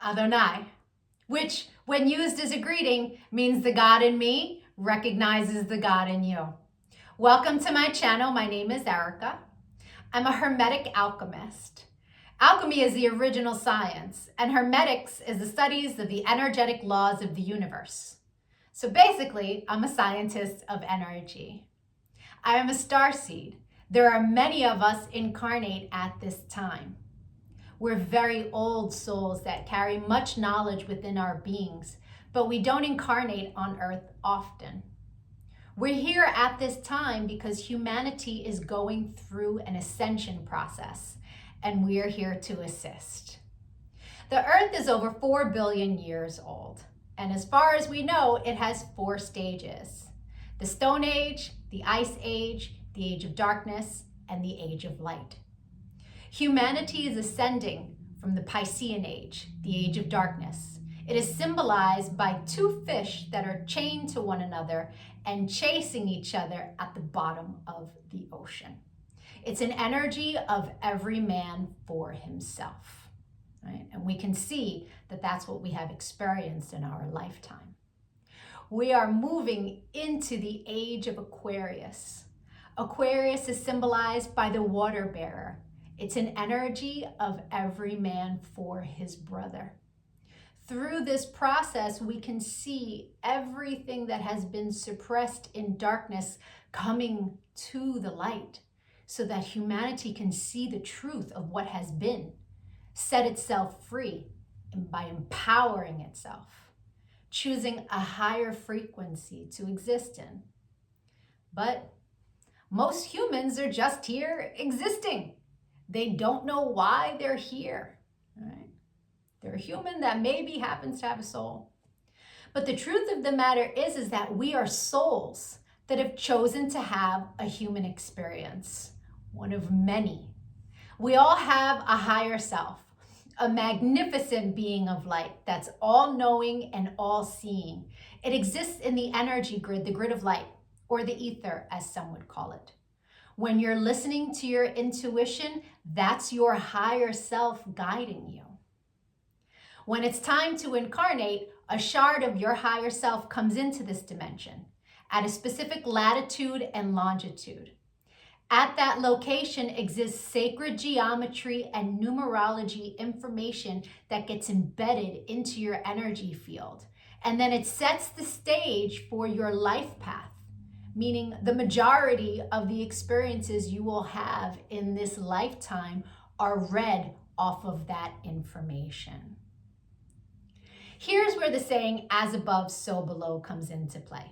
Adonai, which when used as a greeting means the God in me recognizes the God in you. Welcome to my channel. My name is Erica. I'm a Hermetic alchemist. Alchemy is the original science, and Hermetics is the studies of the energetic laws of the universe. So basically, I'm a scientist of energy. I am a starseed. There are many of us incarnate at this time. We're very old souls that carry much knowledge within our beings, but we don't incarnate on Earth often. We're here at this time because humanity is going through an ascension process, and we're here to assist. The Earth is over 4 billion years old, and as far as we know, it has 4 stages: the Stone Age, the Ice Age, the Age of Darkness, and the Age of Light. Humanity is ascending from the Piscean Age, the Age of Darkness. It is symbolized by 2 fish that are chained to one another and chasing each other at the bottom of the ocean. It's an energy of every man for himself, right? And we can see that that's what we have experienced in our lifetime. We are moving into the age of Aquarius. Aquarius is symbolized by the water bearer. It's an energy of every man for his brother. Through this process, we can see everything that has been suppressed in darkness coming to the light so that humanity can see the truth of what has been, set itself free, and by empowering itself, choosing a higher frequency to exist in. But most humans are just here existing. They don't know why they're here, right? They're a human that maybe happens to have a soul. But the truth of the matter is that we are souls that have chosen to have a human experience, one of many. We all have a higher self, a magnificent being of light that's all-knowing and all-seeing. It exists in the energy grid, the grid of light, or the ether, as some would call it. When you're listening to your intuition, that's your higher self guiding you. When it's time to incarnate, a shard of your higher self comes into this dimension at a specific latitude and longitude. At that location exists sacred geometry and numerology information that gets embedded into your energy field. And then it sets the stage for your life path, meaning the majority of the experiences you will have in this lifetime are read off of that information. Here's where the saying, as above, so below, comes into play.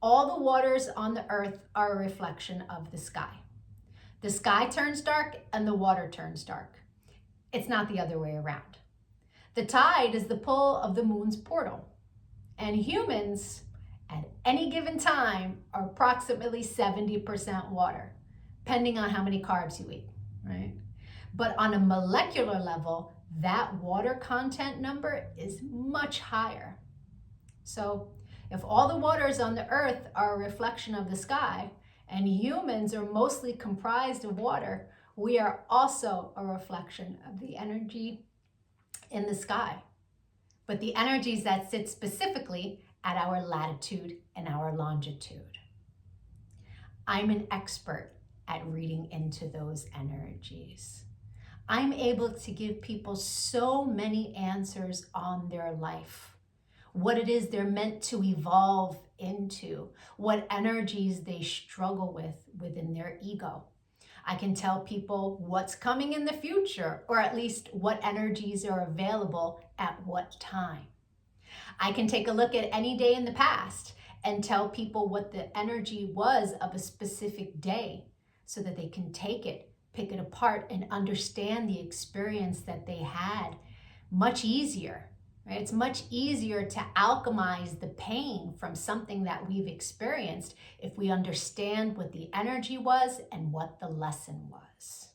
All the waters on the earth are a reflection of the sky. The sky turns dark and the water turns dark. It's not the other way around. The tide is the pull of the moon's portal, and humans at any given time are approximately 70% water, depending on how many carbs you eat, right? But on a molecular level, that water content number is much higher. So if all the waters on the earth are a reflection of the sky and humans are mostly comprised of water, we are also a reflection of the energy in the sky. But the energies that sit specifically at our latitude and our longitude. I'm an expert at reading into those energies. I'm able to give people so many answers on their life, what it is they're meant to evolve into, what energies they struggle with within their ego. I can tell people what's coming in the future, or at least what energies are available at what time. I can take a look at any day in the past and tell people what the energy was of a specific day so that they can take it, pick it apart, and understand the experience that they had much easier, right? It's much easier to alchemize the pain from something that we've experienced if we understand what the energy was and what the lesson was.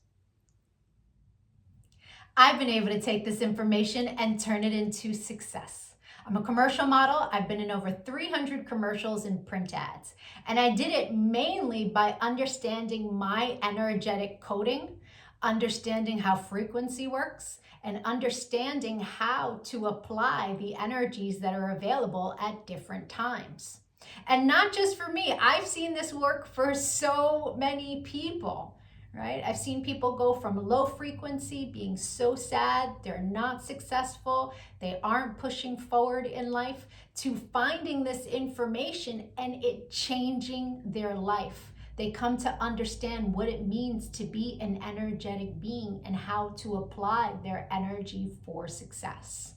I've been able to take this information and turn it into success. I'm a commercial model. I've been in over 300 commercials and print ads. And I did it mainly by understanding my energetic coding understanding how frequency works, and understanding how to apply the energies that are available at different times. And not just for me, I've seen this work for so many people, right? I've seen people go from low frequency, being so sad, they're not successful, they aren't pushing forward in life, to finding this information and it changing their life. They come to understand what it means to be an energetic being and how to apply their energy for success.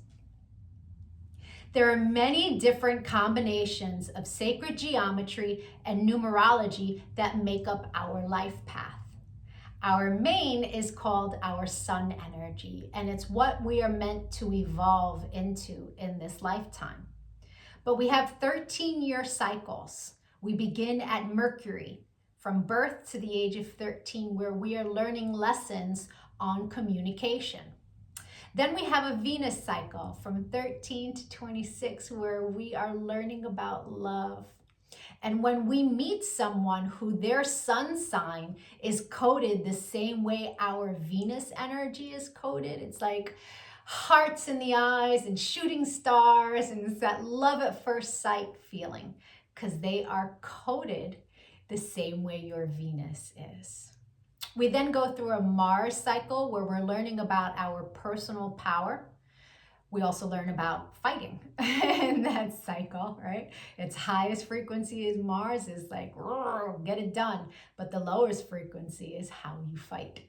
There are many different combinations of sacred geometry and numerology that make up our life path. Our main is called our sun energy, and it's what we are meant to evolve into in this lifetime. But we have 13-year cycles. We begin at Mercury, from birth to the age of 13, where we are learning lessons on communication. Then we have a Venus cycle from 13 to 26, where we are learning about love. And when we meet someone who their sun sign is coded the same way our Venus energy is coded, it's like hearts in the eyes and shooting stars, and it's that love at first sight feeling, because they are coded the same way your Venus is. We then go through a Mars cycle where we're learning about our personal power. We also learn about fighting in that cycle, right? Its highest frequency is Mars, is like, get it done. But the lowest frequency is how you fight.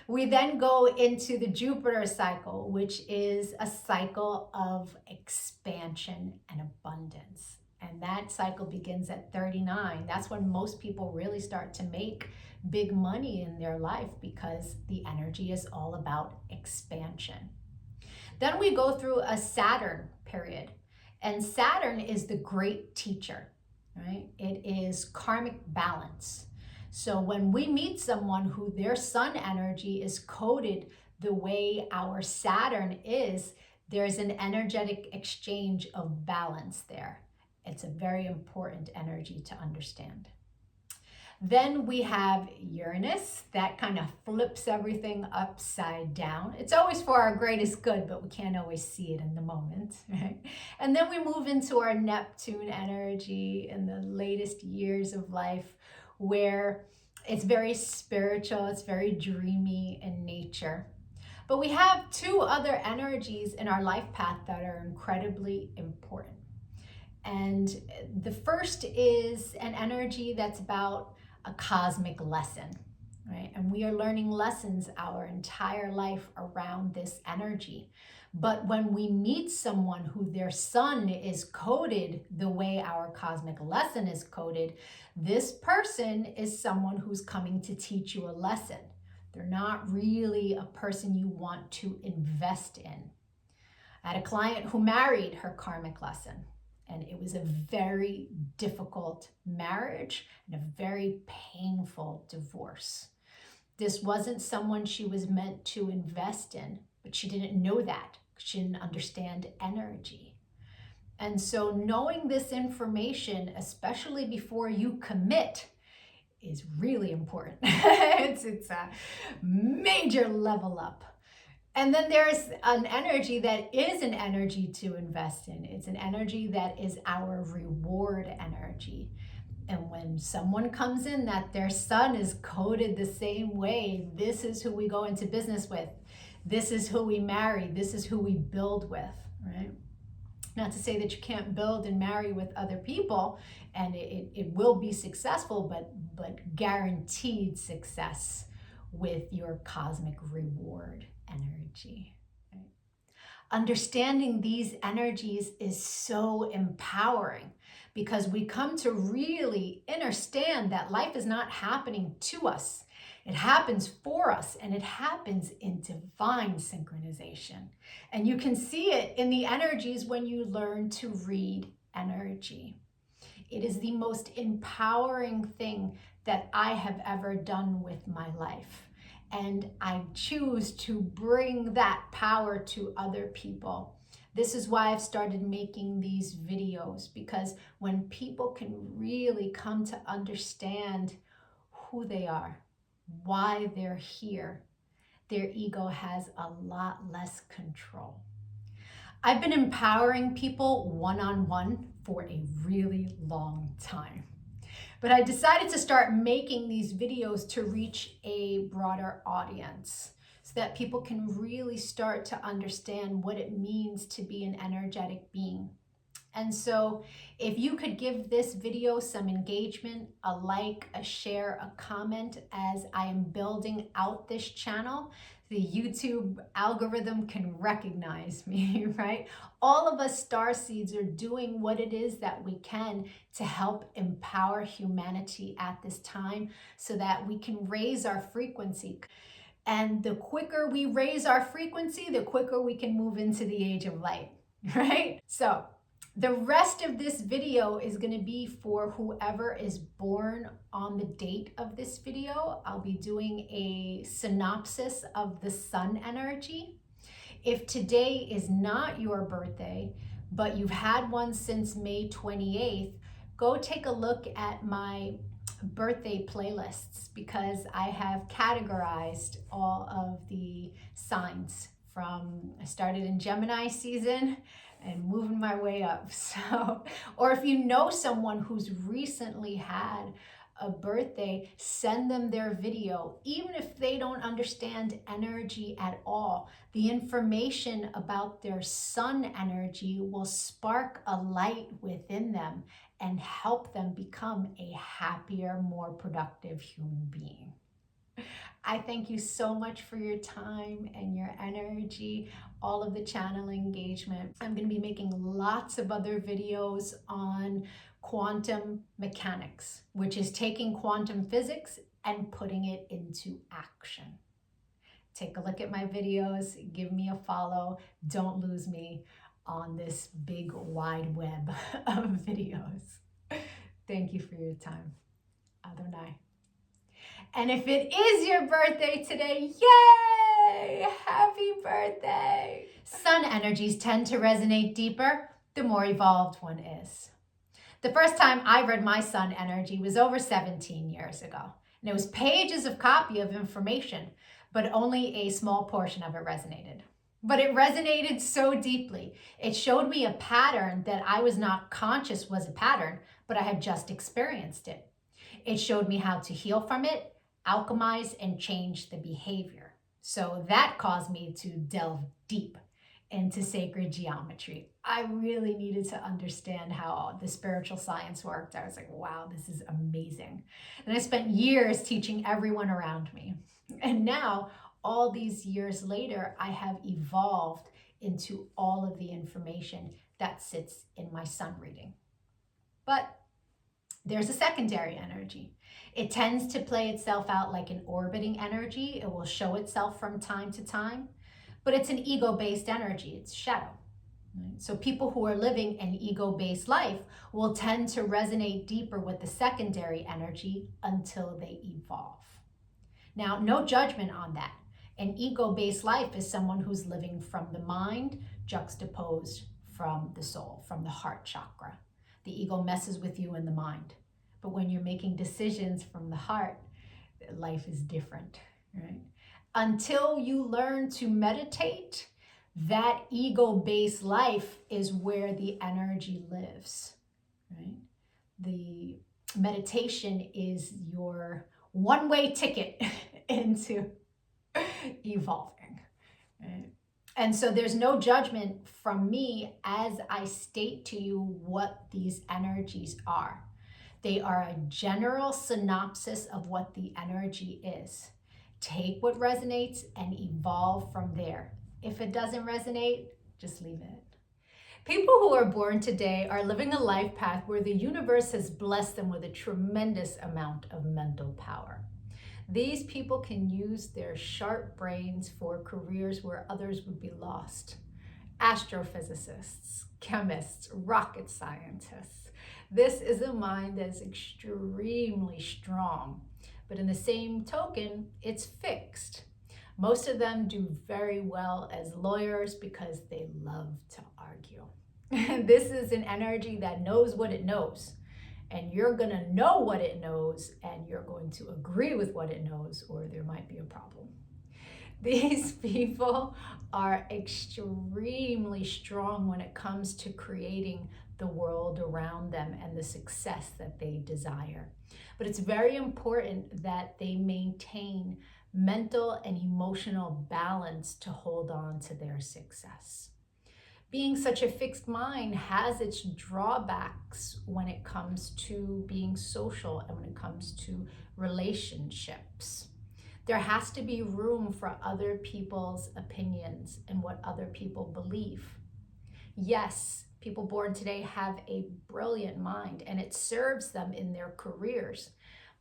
We then go into the Jupiter cycle, which is a cycle of expansion and abundance. And that cycle begins at 39. That's when most people really start to make big money in their life, because the energy is all about expansion. Then we go through a Saturn period, and Saturn is the great teacher, right? It is karmic balance. So when we meet someone who their sun energy is coded the way our Saturn is, there's an energetic exchange of balance there. It's a very important energy to understand. Then we have Uranus, that kind of flips everything upside down. It's always for our greatest good, but we can't always see it in the moment, right? And then we move into our Neptune energy in the latest years of life, where it's very spiritual, it's very dreamy in nature. But we have two other energies in our life path that are incredibly important. And the first is an energy that's about a cosmic lesson, right? And we are learning lessons our entire life around this energy. But when we meet someone who their sun is coded the way our cosmic lesson is coded, this person is someone who's coming to teach you a lesson. They're not really a person you want to invest in. I had a client who married her karmic lesson, and it was a very difficult marriage and a very painful divorce. This wasn't someone she was meant to invest in, but she didn't know that. She didn't understand energy. And so knowing this information, especially before you commit, is really important. It's a major level up. And then there's an energy that is an energy to invest in. It's an energy that is our reward energy. And when someone comes in that their sun is coded the same way, this is who we go into business with. This is who we marry. This is who we build with, right? Not to say that you can't build and marry with other people, and it will be successful, but guaranteed success with your cosmic reward energy. Right? Understanding these energies is so empowering, because we come to really understand that life is not happening to us. It happens for us, and it happens in divine synchronization. And you can see it in the energies when you learn to read energy. It is the most empowering thing that I have ever done with my life. And I choose to bring that power to other people. This is why I've started making these videos, because when people can really come to understand who they are, why they're here, their ego has a lot less control. I've been empowering people one-on-one for a really long time. But I decided to start making these videos to reach a broader audience so that people can really start to understand what it means to be an energetic being. And so if you could give this video some engagement, a like, a share, a comment as I am building out this channel, the YouTube algorithm can recognize me, right? All of us starseeds are doing what it is that we can to help empower humanity at this time so that we can raise our frequency. And the quicker we raise our frequency, the quicker we can move into the age of light, right? So the rest of this video is going to be for whoever is born on the date of this video. I'll be doing a synopsis of the sun energy. If today is not your birthday, but you've had one since May 28th, go take a look at my birthday playlists because I have categorized all of the signs I started in Gemini season and moving my way up. So, or if you know someone who's recently had a birthday, send them their video. Even if they don't understand energy at all, the information about their sun energy will spark a light within them and help them become a happier, more productive human being. I thank you so much for your time and your energy, all of the channel engagement. I'm going to be making lots of other videos on quantum mechanics, which is taking quantum physics and putting it into action. Take a look at my videos, give me a follow. Don't lose me on this big wide web of videos. Thank you for your time. Adonai. And if it is your birthday today, yay! Happy birthday! Sun energies tend to resonate deeper the more evolved one is. The first time I read my sun energy was over 17 years ago. And it was pages of copy of information, but only a small portion of it resonated. But it resonated so deeply. It showed me a pattern that I was not conscious was a pattern, but I had just experienced it. It showed me how to heal from it, alchemize, and change the behavior. So that caused me to delve deep into sacred geometry. I really needed to understand how the spiritual science worked. I was like, wow, this is amazing. And I spent years teaching everyone around me. And now, all these years later, I have evolved into all of the information that sits in my sun reading. But there's a secondary energy. It tends to play itself out like an orbiting energy. It will show itself from time to time, but it's an ego-based energy. It's shadow. Right? So people who are living an ego-based life will tend to resonate deeper with the secondary energy until they evolve. Now, no judgment on that. An ego-based life is someone who's living from the mind juxtaposed from the soul, from the heart chakra. The ego messes with you in the mind. But when you're making decisions from the heart, life is different, right? Until you learn to meditate, that ego-based life is where the energy lives, right? The meditation is your one-way ticket into evolving, right? And so there's no judgment from me as I state to you what these energies are. They are a general synopsis of what the energy is. Take what resonates and evolve from there. If it doesn't resonate, just leave it. People who are born today are living a life path where the universe has blessed them with a tremendous amount of mental power. These people can use their sharp brains for careers where others would be lost. Astrophysicists, chemists, rocket scientists. This is a mind that is extremely strong, but in the same token, it's fixed. Most of them do very well as lawyers because they love to argue. This is an energy that knows what it knows, and you're gonna know what it knows, and you're going to agree with what it knows, or there might be a problem. These people are extremely strong when it comes to creating the world around them and the success that they desire. But it's very important that they maintain mental and emotional balance to hold on to their success. Being such a fixed mind has its drawbacks when it comes to being social and when it comes to relationships. There has to be room for other people's opinions and what other people believe. Yes, people born today have a brilliant mind and it serves them in their careers,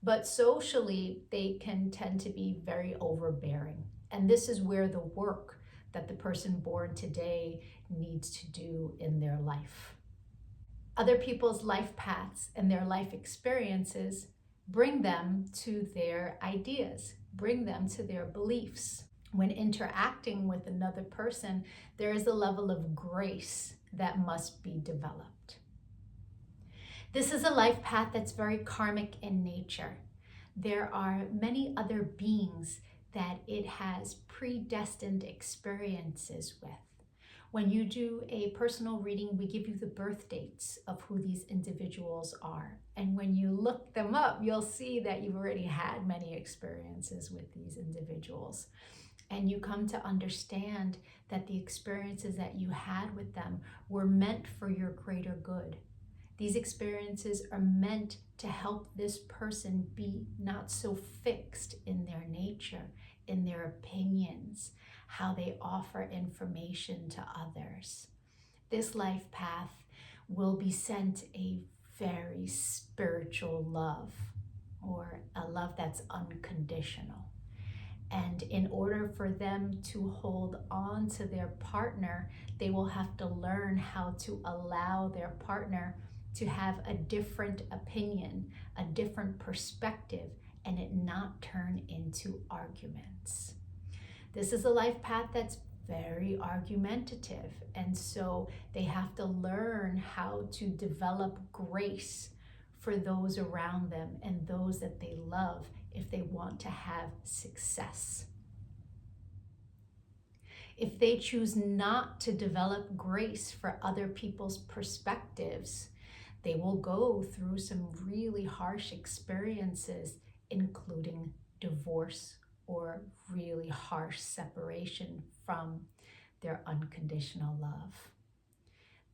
but socially they can tend to be very overbearing. And this is where the work that the person born today needs to do in their life. Other people's life paths and their life experiences bring them to their ideas, bring them to their beliefs. When interacting with another person, there is a level of grace that must be developed. This is a life path that's very karmic in nature. There are many other beings that it has predestined experiences with. When you do a personal reading, we give you the birth dates of who these individuals are. And when you look them up, you'll see that you've already had many experiences with these individuals. And you come to understand that the experiences that you had with them were meant for your greater good. These experiences are meant to help this person be not so fixed in their nature, in their opinions, how they offer information to others. This life path will be sent a very spiritual love, or a love that's unconditional. And in order for them to hold on to their partner, they will have to learn how to allow their partner to have a different opinion, a different perspective, and it not turn into arguments. This is a life path that's very argumentative, and so they have to learn how to develop grace for those around them and those that they love if they want to have success. If they choose not to develop grace for other people's perspectives, they will go through some really harsh experiences, including divorce or really harsh separation from their unconditional love.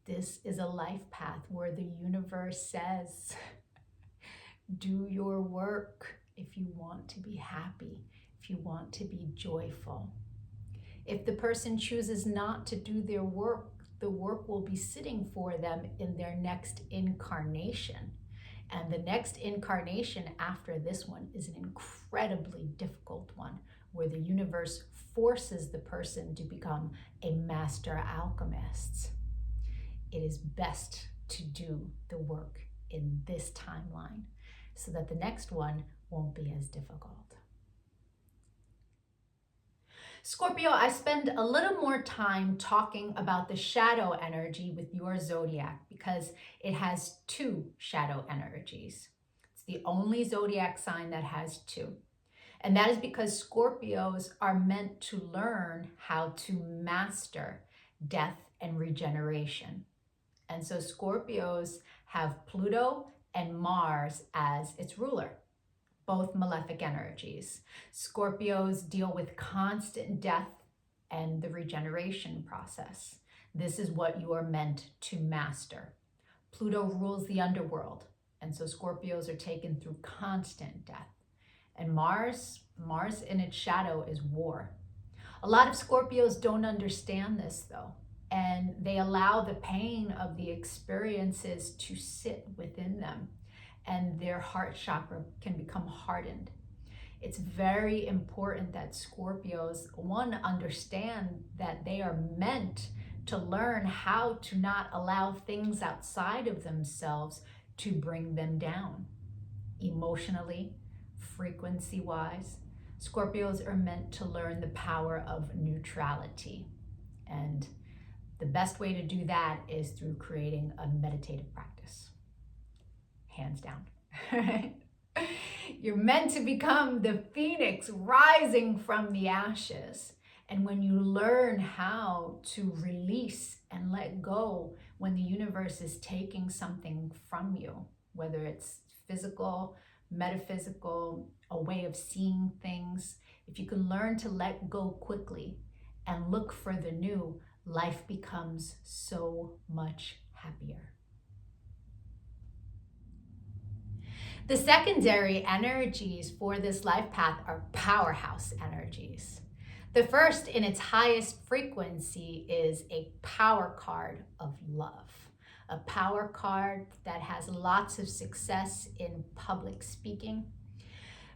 This is a life path where the universe says, do your work if you want to be happy, if you want to be joyful. If the person chooses not to do their work, the work will be sitting for them in their next incarnation. And the next incarnation after this one is an incredibly difficult one, where the universe forces the person to become a master alchemist. It is best to do the work in this timeline so that the next one won't be as difficult. Scorpio, I spend a little more time talking about the shadow energy with your zodiac because it has two shadow energies. It's the only zodiac sign that has two. And that is because Scorpios are meant to learn how to master death and regeneration. And so Scorpios have Pluto and Mars as its ruler, both malefic energies. Scorpios deal with constant death and the regeneration process. This is what you are meant to master. Pluto rules the underworld, and so Scorpios are taken through constant death. And Mars in its shadow is war. A lot of Scorpios don't understand this though, and they allow the pain of the experiences to sit within them, and their heart chakra can become hardened. It's very important that Scorpios, one, understand that they are meant to learn how to not allow things outside of themselves to bring them down. Emotionally, frequency-wise, Scorpios are meant to learn the power of neutrality. And the best way to do that is through creating a meditative practice. Hands down. You're meant to become the phoenix rising from the ashes. And when you learn how to release and let go when the universe is taking something from you, whether it's physical, metaphysical, a way of seeing things, if you can learn to let go quickly and look for the new, life becomes so much happier. The secondary energies for this life path are powerhouse energies. The first, in its highest frequency, is a power card of love. A power card that has lots of success in public speaking,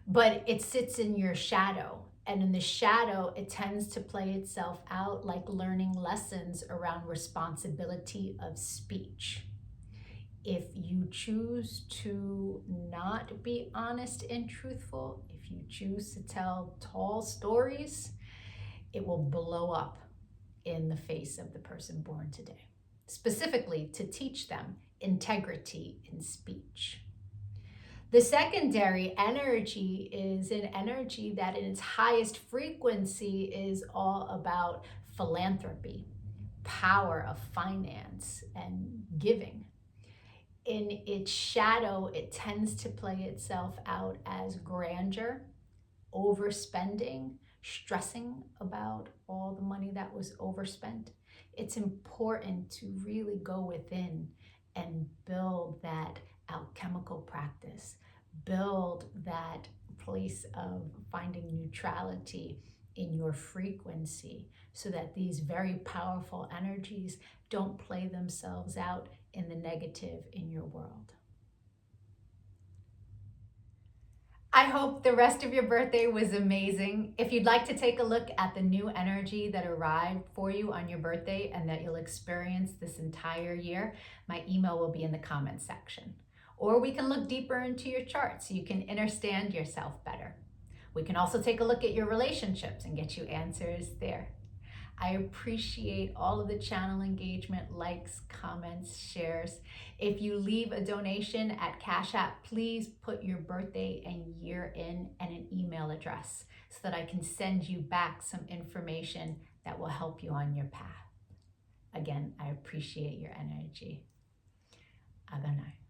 but it sits in your shadow. And in the shadow, it tends to play itself out like learning lessons around responsibility of speech. If you choose to not be honest and truthful, if you choose to tell tall stories, it will blow up in the face of the person born today, specifically to teach them integrity in speech. The secondary energy is an energy that in its highest frequency is all about philanthropy, power of finance, and giving. In its shadow, it tends to play itself out as grandeur, overspending, stressing about all the money that was overspent. It's important to really go within and build that alchemical practice, build that place of finding neutrality in your frequency so that these very powerful energies don't play themselves out in the negative in your world. I hope the rest of your birthday was amazing. If you'd like to take a look at the new energy that arrived for you on your birthday and that you'll experience this entire year, my email will be in the comments section. Or we can look deeper into your chart so you can understand yourself better. We can also take a look at your relationships and get you answers there. I appreciate all of the channel engagement, likes, comments, shares. If you leave a donation at Cash App, please put your birthday and year in and an email address so that I can send you back some information that will help you on your path. Again, I appreciate your energy. Adonai.